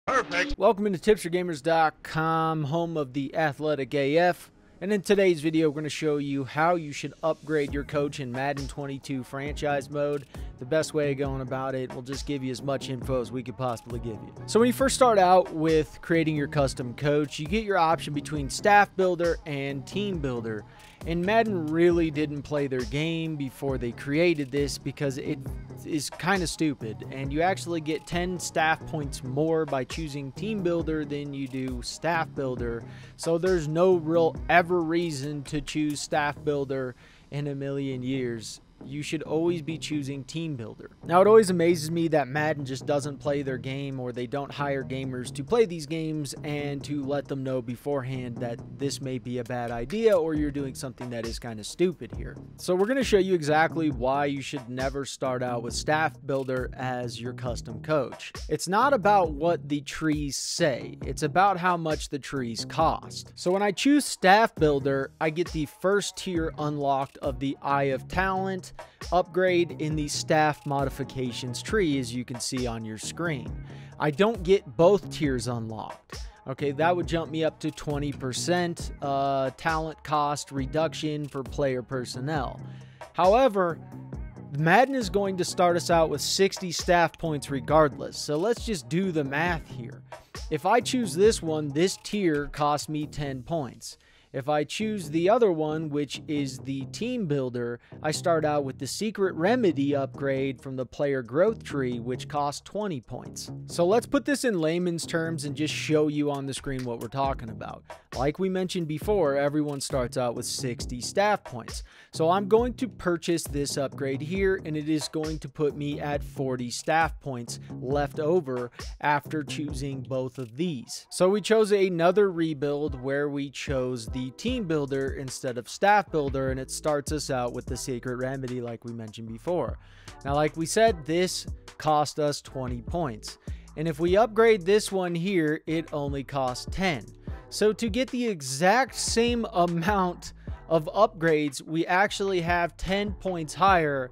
Perfect. Welcome into tipsforgamers.com, home of the Athletic AF. And in today's video, we're going to show you how you should upgrade your coach in Madden 22 franchise mode. The best way of going about it, we'll just give you as much info as we could possibly give you. So when you first start out with creating your custom coach, you get your option between staff builder and team builder. And Madden really didn't play their game before they created this because it is kind of stupid. And you actually get 10 staff points more by choosing team builder than you do staff builder. So there's no real ever reason to choose staff builder in a million years. You should always be choosing team builder. Now, it always amazes me that Madden just doesn't play their game, or they don't hire gamers to play these games and to let them know beforehand that this may be a bad idea or you're doing something that is kind of stupid here. So we're going to show you exactly why you should never start out with staff builder as your custom coach. It's not about what the trees say, it's about how much the trees cost. So when I choose staff builder, I get the first tier unlocked of the Eye of Talent upgrade in the staff modifications tree, as you can see on your screen. I don't get both tiers unlocked. Okay, that would jump me up to 20% talent cost reduction for player personnel. However, Madden is going to start us out with 60 staff points regardless. So let's just do the math here. If I choose this one, this tier costs me 10 points. If I choose the other one, which is the team builder, I start out with the secret remedy upgrade from the player growth tree, which costs 20 points. So let's put this in layman's terms and just show you on the screen what we're talking about. Like we mentioned before, everyone starts out with 60 staff points. So I'm going to purchase this upgrade here, and it is going to put me at 40 staff points left over after choosing both of these. So we chose another rebuild where we chose the team builder instead of staff builder, and it starts us out with the secret remedy like we mentioned before. Now, like we said, this cost us 20 points, and if we upgrade this one here, it only costs 10. So to get the exact same amount of upgrades, we actually have 10 points higher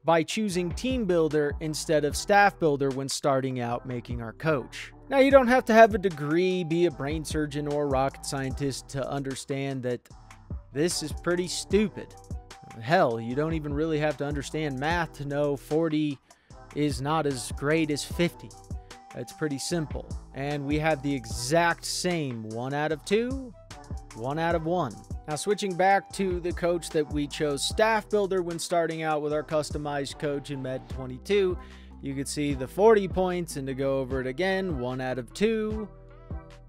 by choosing team builder instead of staff builder when starting out making our coach. Now, you don't have to have a degree, be a brain surgeon or a rocket scientist to understand that this is pretty stupid. Hell, you don't even really have to understand math to know 40 is not as great as 50. It's pretty simple. And we have the exact same 1 out of 2, 1 out of 1. Now, switching back to the coach that we chose staff builder when starting out with our customized coach in Madden 22, you can see the 40 points, and to go over it again, 1 out of 2,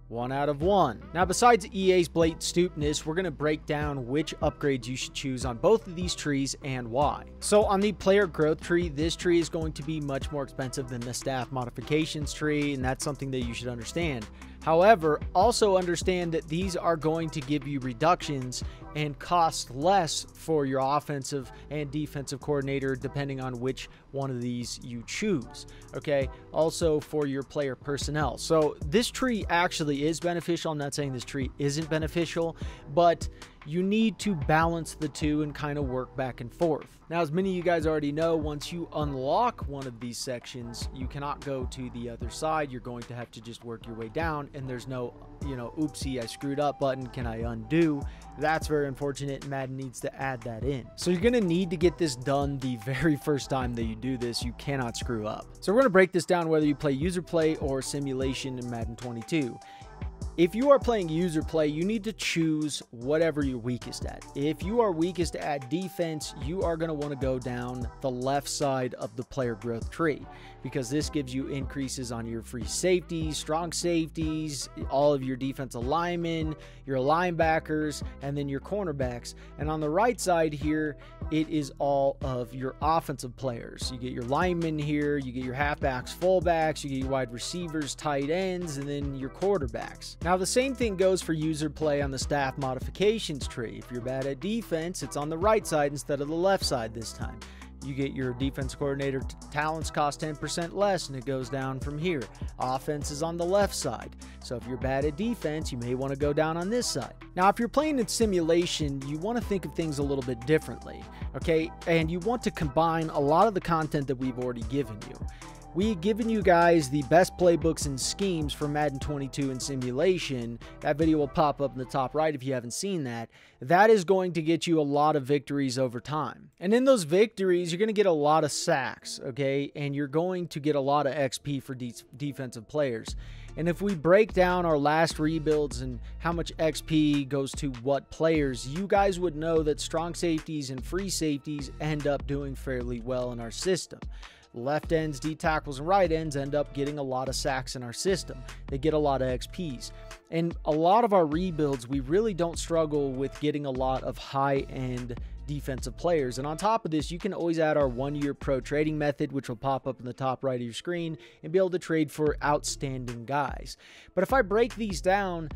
1 out of 1. Now, besides EA's blatant stupidness, we're going to break down which upgrades you should choose on both of these trees and why. So on the player growth tree, this tree is going to be much more expensive than the staff modifications tree, and that's something that you should understand. However, also understand that these are going to give you reductions and cost less for your offensive and defensive coordinator, depending on which one of these you choose. Okay, also for your player personnel. So this tree actually is beneficial. I'm not saying this tree isn't beneficial, but you need to balance the two and kind of work back and forth. Now, as many of you guys already know, once you unlock one of these sections, you cannot go to the other side. You're going to have to just work your way down, and there's no, oopsie, I screwed up button. Can I undo? That's very unfortunate. Madden needs to add that in. So you're going to need to get this done the very first time that you do this. You cannot screw up. So we're going to break this down whether you play user play or simulation in Madden 22. If you are playing user play, you need to choose whatever you're weakest at. If you are weakest at defense, you are going to want to go down the left side of the player growth tree, because this gives you increases on your free safeties, strong safeties, all of your defensive linemen, your linebackers, and then your cornerbacks. And on the right side here, it is all of your offensive players. You get your linemen here, you get your halfbacks, fullbacks, you get your wide receivers, tight ends, and then your quarterbacks. Now, the same thing goes for user play on the staff modifications tree. If you're bad at defense, it's on the right side instead of the left side this time. You get your defense coordinator talents cost 10% less, and it goes down from here. Offense is on the left side. So if you're bad at defense, you may want to go down on this side. Now, if you're playing in simulation, you want to think of things a little bit differently, okay? And you want to combine a lot of the content that we've already given you. we've given you guys the best playbooks and schemes for Madden 22 in simulation. That video will pop up in the top right if you haven't seen that. That is going to get you a lot of victories over time. And in those victories, you're going to get a lot of sacks, okay? And you're going to get a lot of XP for defensive players. And if we break down our last rebuilds and how much XP goes to what players, you guys would know that strong safeties and free safeties end up doing fairly well in our system. Left ends, D tackles, and right ends end up getting a lot of sacks in our system. They get a lot of XPs. And a lot of our rebuilds, we really don't struggle with getting a lot of high-end defensive players. And on top of this, you can always add our 1-year pro trading method, which will pop up in the top right of your screen, and be able to trade for outstanding guys. But if I break these down,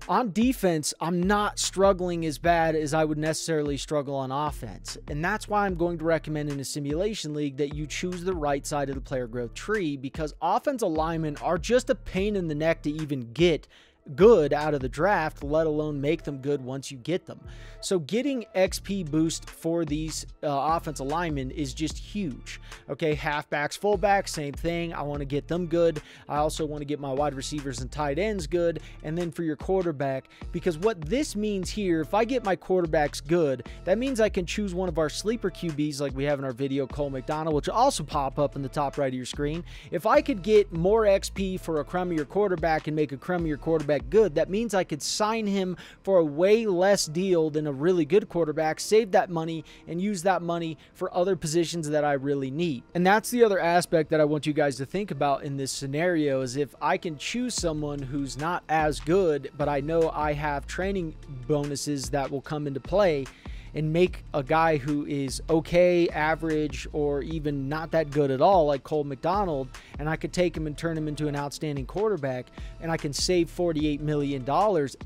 on defense, I'm not struggling as bad as I would necessarily struggle on offense. And that's why I'm going to recommend in a simulation league that you choose the right side of the player growth tree, because offensive linemen are just a pain in the neck to even get good out of the draft, let alone make them good once you get them. So getting XP boost for these offensive linemen is just huge. Okay, halfbacks, fullbacks, same thing. I want to get them good. I also want to get my wide receivers and tight ends good. And then for your quarterback, because what this means here, if I get my quarterbacks good, that means I can choose one of our sleeper QBs like we have in our video, Cole McDonald, which will also pop up in the top right of your screen. If I could get more XP for a crummier quarterback and make a crummier quarterback good, that means I could sign him for a way less deal than a really good quarterback, save that money, and use that money for other positions that I really need. And that's the other aspect that I want you guys to think about in this scenario, is if I can choose someone who's not as good, but I know I have training bonuses that will come into play, and make a guy who is okay, average, or even not that good at all, like Cole McDonald, and I could take him and turn him into an outstanding quarterback, and I can save $48 million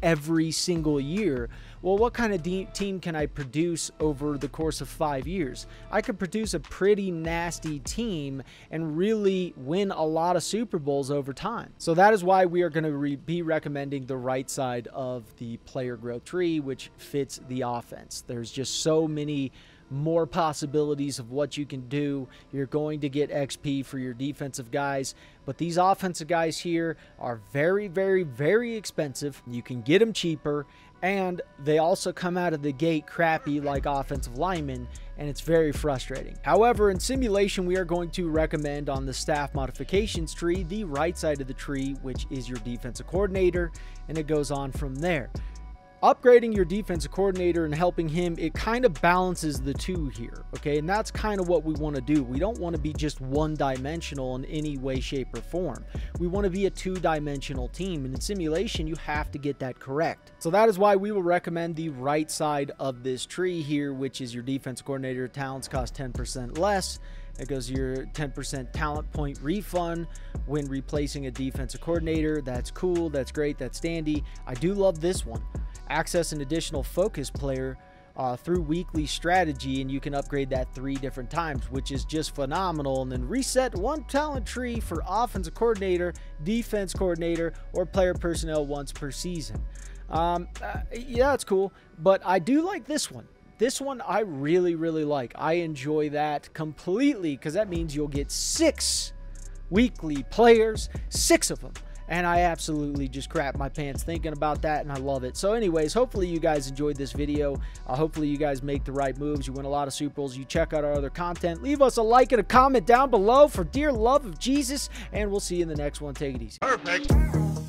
every single year. Well, what kind of team can I produce over the course of 5 years? I could produce a pretty nasty team and really win a lot of Super Bowls over time. So that is why we are going to be recommending the right side of the player growth tree, which fits the offense. There's just so many more possibilities of what you can do. You're going to get XP for your defensive guys, but these offensive guys here are very, very, very expensive. You can get them cheaper, and they also come out of the gate crappy like offensive linemen, and it's very frustrating. However, in simulation, we are going to recommend on the staff modifications tree the right side of the tree, which is your defensive coordinator, and it goes on from there. Upgrading your defensive coordinator and helping him, it kind of balances the two here, okay? And that's kind of what we want to do. We don't want to be just one-dimensional in any way, shape, or form. We want to be a two-dimensional team, and in simulation, you have to get that correct. So that is why we will recommend the right side of this tree here, which is your defensive coordinator. Talents cost 10% less. It goes your 10% talent point refund when replacing a defensive coordinator. That's cool. That's great. That's dandy. I do love this one. Access an additional focus player through weekly strategy, and you can upgrade that 3 different times, which is just phenomenal. And then reset one talent tree for offensive coordinator, defense coordinator, or player personnel once per season. Yeah, that's cool, but I do like this one. This one I really, really like. I enjoy that completely, because that means you'll get 6 weekly players, 6 of them. And I absolutely just crap my pants thinking about that, and I love it. So anyways, hopefully you guys enjoyed this video. Hopefully you guys make the right moves. You win a lot of Super Bowls. You check out our other content. Leave us a like and a comment down below for dear love of Jesus, and we'll see you in the next one. Take it easy. Perfect.